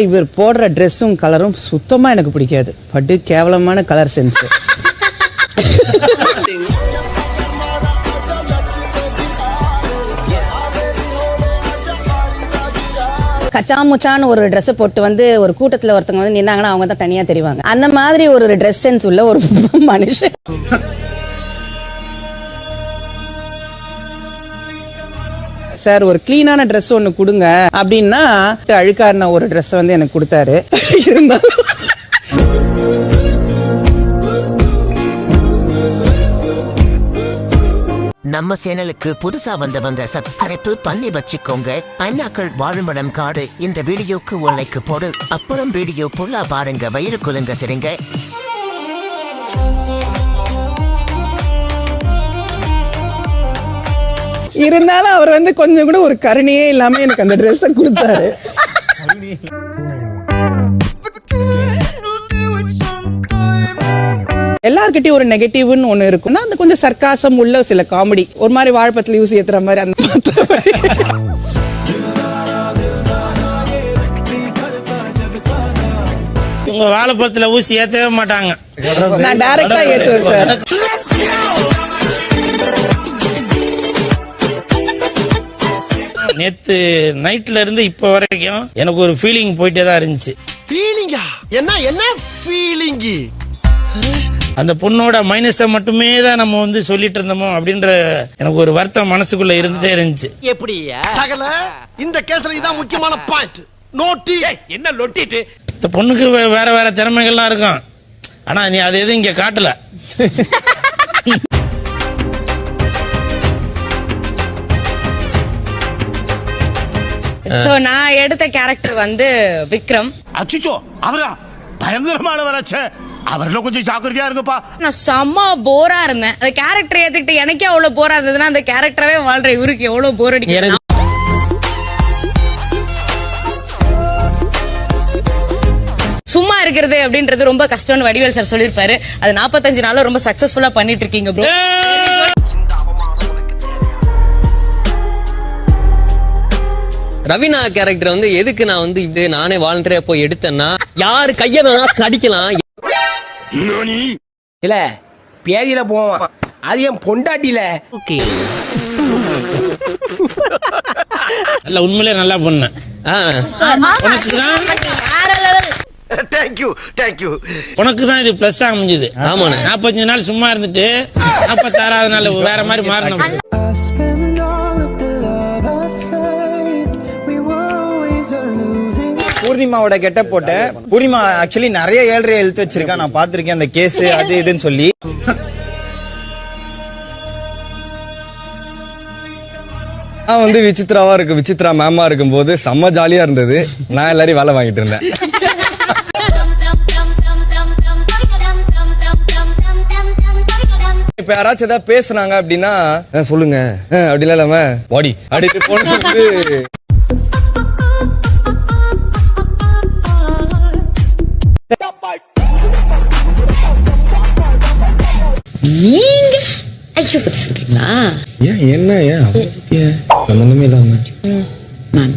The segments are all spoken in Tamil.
இவர் போடுற ட்ரெஸ்ஸும் கலரும் சுத்தமா எனக்கு பிடிக்காது. பட்டு கேவலமான கலர் சென்ஸ். கச்சாமுச்சான்னு ஒரு ட்ரெஸ் போட்டு வந்து ஒரு கூட்டத்துல ஒருத்தவங்க வந்து நின்னாங்கன்னா அவங்க தான் தனியா தெரிவாங்க. அந்த மாதிரி ஒரு ட்ரெஸ் சென்ஸ் உள்ள ஒரு மனுஷன். சார் ஒரு கிளீனான ட்ரெஸ் ஒன்று கொடுங்க அப்படின்னா அழுக்காருன ஒரு ட்ரெஸ் வந்து எனக்கு கொடுத்தாரு. இருந்தாலும் நம்ம சேனலுக்கு புதுசா வந்தவங்க சப்ஸ்கிரைப் பண்ணி வச்சுக்கோங்க. அண்ணாக்கள் வாழுமிடம் காடு. இந்த வீடியோக்கு ஒரு லைக் போடு. அப்புறம் வீடியோ ஃபுல்லா பாருங்க. வயிறு குலுங்க சரிங்க. இருந்தாலும் அவர் வந்து கொஞ்சம் கூட ஒரு கருணையே இல்லாம எனக்கு அந்த ட்ரெஸ்ஸை கொடுத்தாரு. எல்லார்கிட்டயும் ஒரு நெகட்டிவ்னு ஒண்ணு இருக்கும்னா அந்த கொஞ்சம் சர்க்காசம் உள்ள சில காமெடி ஒரு மாதிரி வாழைப்பத்துல யூஸ் ஏத்துற மாதிரி அந்த உங்க வாழைப்பழத்துல ஊசி ஏத்தவே மாட்டாங்க. நான் டைரக்டா ஏத்துவேன் சார். நேத்து நைட்ல இருந்து இப்ப வரைக்கும் எனக்கு ஒரு ஃபீலிங் போயிட்டே தான் இருந்துச்சு. ஃபீலிங்கா? என்ன ஃபீலிங்? அந்த பொண்ணோட மைனஸை மட்டுமே தான் நம்ம வந்து சொல்லிட்டு இருந்தோமோ அப்படின்ற எனக்கு ஒரு வருத்தம் மனசுக்குள்ள இருந்துட்டே இருந்துச்சு. எப்படி சகல இந்த கேஸ்ல இதான் முக்கியமான பாயிண்ட். நோட்டி என்ன லொட்டிட்டு இந்த பொண்ணுக்கு வேற வேற திறமைகள்லாம் இருக்கும். ஆனா நீ அது எதுவும் இங்க காட்டல. சோ நான் எடுத்த கேரக்டர் வந்து விக்ரம். அச்சுச்சோ அவரா பயங்கரமானவராச்சே. அவர்ல கொஞ்சம் ஜாக்கிரதையா இருங்கப்பா. நான் செம்ம போரா இருந்தேன். அந்த கேரக்டர் ஏத்துக்கிட்டு எனக்கே அவ்வளவு போரா இருந்ததுன்னா அந்த கேரக்டரவே வாழ்ற இவருக்கு எவ்வளவு போர் அடிக்கும். சும்மா இருக்கிறது அப்படின்றது ரொம்ப கஷ்டம்னு வடிவேல் சார் சொல்லிருப்பாரு. அது 45 நாள்ல ரொம்ப சக்சஸ்ஃபுல்லா பண்ணிட்டு இருக்கீங்க ப்ரோ. ரவினா கேரக்டர் வந்து எதுக்கு நான் வந்து இது நானே வாலண்டரியா போய் எடுத்தேன்னா யாரு கைய வேணா கடிக்கலாம். இல்ல பேதியில போவான். அது என் பொண்டாட்டில. ஓகே இல்ல உண்மையிலே நல்லா பொண்ணு. உனக்கு தான் இது பிளஸ் அமைஞ்சது. ஆமா 45 நாள் சும்மா இருந்துட்டு 46வது நாள் வேற மாதிரி மாறணும். பூர்ணிமாவோட கெட்ட போட்ட பூர்ணிமா ஆக்சுவலி நிறைய 7.5 எழுத்து வச்சிருக்கா. நான் பாத்திருக்கேன் அந்த கேஸ் அது இதுன்னு சொல்லி. நான் வந்து விசித்ரா மேமா இருக்கும் போது செம்ம ஜாலியா இருந்தது. நான் எல்லாரையும் வேலை வாங்கிட்டு இருந்தேன். இப்ப யாராச்சும் ஏதாவது பேசுனாங்க அப்படின்னா சொல்லுங்க அப்படிலாம் இல்லாம பாடி அப்படின்ட்டு போனது. நீங்க ஐயோ பத்தி சொல்றீங்களா? ஏன் என்ன ஏன் சம்பந்தமே இல்லாம நான்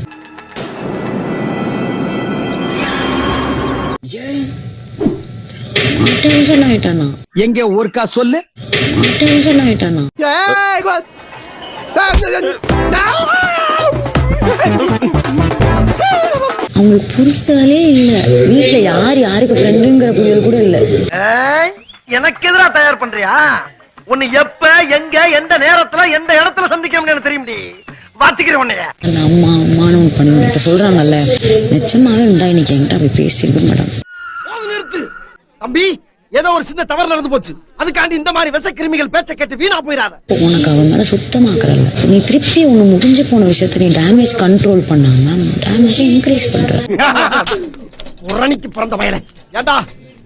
டென்ஷன் ஆயிட்டானா? எங்க ஒருக்கா சொல்லு. டென்ஷன் ஆயிட்டானா? அவங்களுக்கு புரிதலே இல்ல. வீட்டுல யாருக்கு ஃப்ரெண்டுங்கிற புரியல் கூட இல்ல. எனக்கு எதிரா தயார் பண்றியா? உன்னை எப்ப எங்க எந்த நேரத்துல எந்த இடத்துல சந்திக்கணும்னு தெரியும். வாத்திக்கிறேன் உன்னைய. அந்த அம்மானு பண்ணி இப்ப சொல்றாங்கல்ல, நிச்சயமாவே இருந்தா இன்னைக்கு என்கிட்ட போய் பேசியிருக்க மேடம். நிறுத்து தம்பி. ஏதோ ஒரு சின்ன தவறு நடந்து போச்சு. அதுக்காண்டி இந்த மாதிரி விச கிருமிகள் பேச்ச கேட்டு வீணா போயிடாத. உனக்கு அவன் மேல சுத்தமாக்கறல. நீ திருப்பி உன்னை முடிஞ்சு போன விஷயத்த நீ டேமேஜ் கண்ட்ரோல் பண்ணாம டேமேஜ் இன்க்ரீஸ் பண்ற. உரணிக்கு பிறந்த வயலை ஏண்டா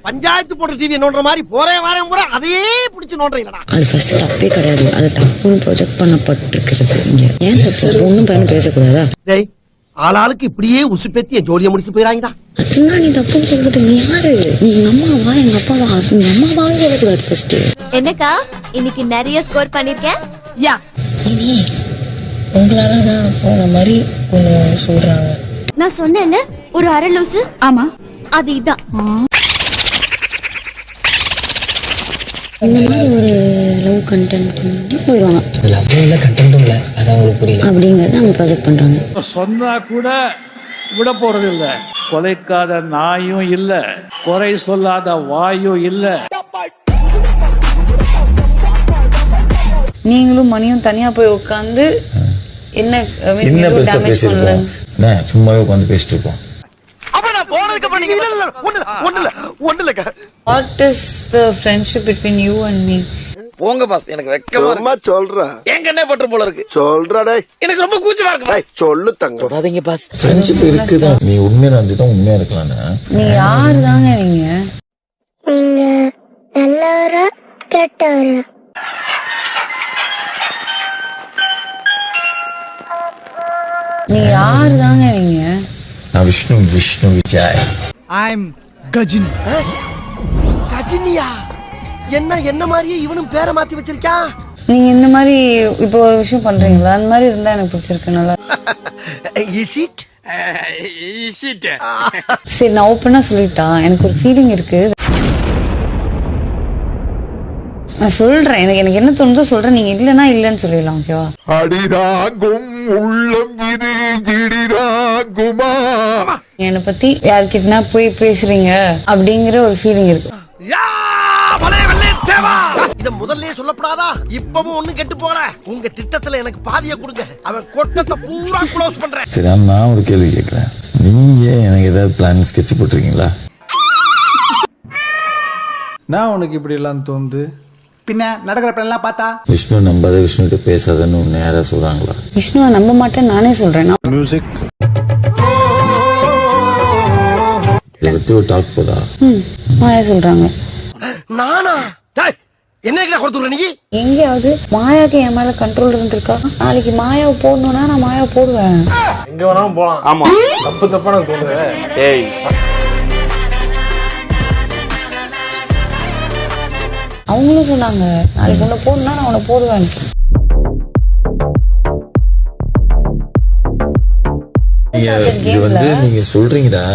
பஞ்சாயத்து போட்ட டிவி நோண்டுற மாதிரி போறேன் வரேன் பூரா அதையே பிடிச்சு நோண்டுறீங்களா? அது ஃபர்ஸ்ட் தப்பே கிடையாது. அது தப்புன்னு ப்ரொஜெக்ட் பண்ணப்பட்டிருக்கிறது. இங்க ஏன் தப்பு? ஒன்னும் பையனும் பேசக்கூடாதா? டேய் ஆளாளுக்கு இப்படியே உசுப்பேத்தி ஜோலியை முடிச்சு போயிடாங்கடா. அதெல்லாம் நீ தப்புன்னு சொல்றது. நீ யாரு? நீ எங்க அம்மாவா எங்க அப்பாவா? நீ அம்மாவாவே சொல்லக்கூடாது ஃபர்ஸ்ட். என்னக்கா இன்னைக்கு நிறைய ஸ்கோர் பண்ணிருக்கேன். யா இனி உங்களாலதான் போன மாதிரி ஒண்ணு சொல்றாங்க. நான் சொன்னேன்ல ஒரு அரை லூசு. ஆமா, அது இதான். இந்த மாதிரி ஒரு லவ் கண்டென்ட் போயிடுவாங்க. லவ்வும் இல்ல கண்டென்ட்டும் இல்ல, அதான் உங்களுக்கு புரியல அப்படிங்கறத அவங்க ப்ராஜெக்ட் பண்றாங்க. சொன்னா கூட விட போறது இல்ல. கொலைக்காத நாயும் இல்ல, குறை சொல்லாத வாயும் இல்ல. நீங்களும் மணியும் தனியா போய் உட்காந்து என்ன டேமேஜ் பண்ணலாம். சும்மாவே உட்காந்து பேசிட்டு இருப்போம். அப்ப நான் போனதுக்கு அப்புறம் நீங்க ஒண்ணு இல்ல. What is the friendship between you and me? போங்க பாஸ், எனக்கு வெக்கமா இருக்கு. சொல்றா எங்க என்ன பண்ற போல இருக்கு. சொல்றா டேய், எனக்கு ரொம்ப கூச்சமா இருக்கு பாஸ். சொல்லு தங்க. தொடாதீங்க பாஸ். ஃப்ரெண்ட்ஷிப் இருக்குதா? நீ உண்மையா இருந்துட்டா உண்மையா இருக்கலாம்னா. நீ யாரு தாங்க நீங்க? நீங்க நல்லவரா கெட்டவரா? நீ யாரு தாங்க நீங்க? நான் விஷ்ணு விஜய். ஐம் கஜினி. கஜினியா? என்ன மாதிரியே இவனும் பேரை மாத்தி வச்சிருக்கான். நீங்க இந்த மாதிரி இப்போ ஒரு விஷயம் பண்றீங்களா? அந்த மாதிரி இருந்தா எனக்கு பிடிச்சிருக்கு. நல்லா சரி, நான் ஓப்பனா சொல்லிட்டா. எனக்கு ஒரு ஃபீலிங் இருக்கு. நான் சொல்றேன், எனக்கு என்ன தோணுதோ சொல்றேன். நீங்க இல்லன்னா இல்லன்னு சொல்லிடலாம். ஓகேவா? அடிதாகும் உள்ளம் இது இடிதாகுமா? என்னை பத்தி யார்கிட்டனா போய் பேசுறீங்க அப்படிங்கிற ஒரு ஃபீலிங் இருக்கு. இத முதல்லயே சொல்லப்படாதா? இப்பவும் ஒண்ணும் கெட்டு போல. உங்க திட்டத்துல எனக்கு பாதிய கொடுங்க. அவன் கொட்டத்தை பூரா க்ளோஸ் பண்றேன். சரி, நான் ஒரு கேள்வி கேட்கிறேன். நீங்க எனக்கு ஏதாவது பிளான் ஸ்கெட்ச் போட்டிருக்கீங்களா? நான் உனக்கு இப்படி எல்லாம் தோணுது. பின்ன நடக்கிற பிளான் பார்த்தா விஷ்ணு நம்பாத, விஷ்ணுகிட்ட பேசாதன்னு நேரா சொல்றாங்களா? விஷ்ணுவை நம்ப மாட்டேன் நானே சொல்றேன். மியூசிக் இதை பத்தி ஒரு டாக் போதா? மாயா சொல்றாங்க. நானா? என்ன கொடுத்துற நீ? எங்கேயாவது மாயாக்கு என் மேல கண்ட்ரோல் இருந்திருக்கா? நாளைக்கு மாயாவை போடணும்னா நான் மாயாவை போடுவேன். எங்க வேணாலும் போலாம். ஆமா, தப்பா எனக்கு தோணுது. ஏய், அவங்களும் சொன்னாங்க நாளைக்கு உன்னை போடணும்னா நான் உன்னை போடுவேன். இது வந்து நீங்க சொல்றீங்கடா,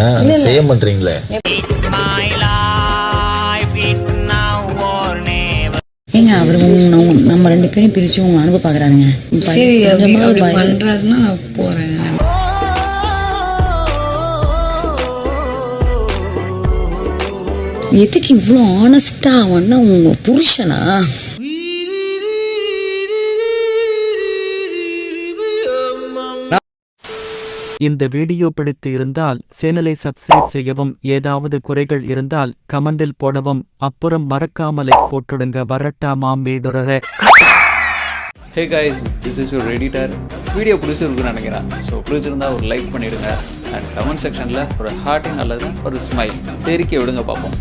செய்ய மாட்டீங்களே. ஏங்க அவர் நம்ம ரெண்டு பேரும் பிரிச்சு உங்க அனுப்ப பாக்குறாருங்க. பண்றாருன்னா நான் போறேன். எதுக்கு இவ்வளவு ஆனஸ்டா? அவன்னா உங்க புருஷனா? இந்த வீடியோ பிடித்து இருந்தால் சேனலை சப்ஸ்கிரைப் செய்யவும், ஏதாவது குறைகள் இருந்தால் கமெண்டில் போடவும், அப்புறம் மறக்காமலை போட்டுடுங்க. வரட்டாமாம் வீடுறே. Hey guys, this is your editor. Video பிடிச்சிருக்குன்னு நினைக்கிறேன். ஸோ பிடிச்சிருந்தா ஒரு லைக் பண்ணிடுங்க. அண்ட் கமெண்ட் செக்ஷனில் ஒரு ஹார்ட்டிங் அல்லது ஒரு ஸ்மைல் தெரிக்க விடுங்க பார்ப்போம்.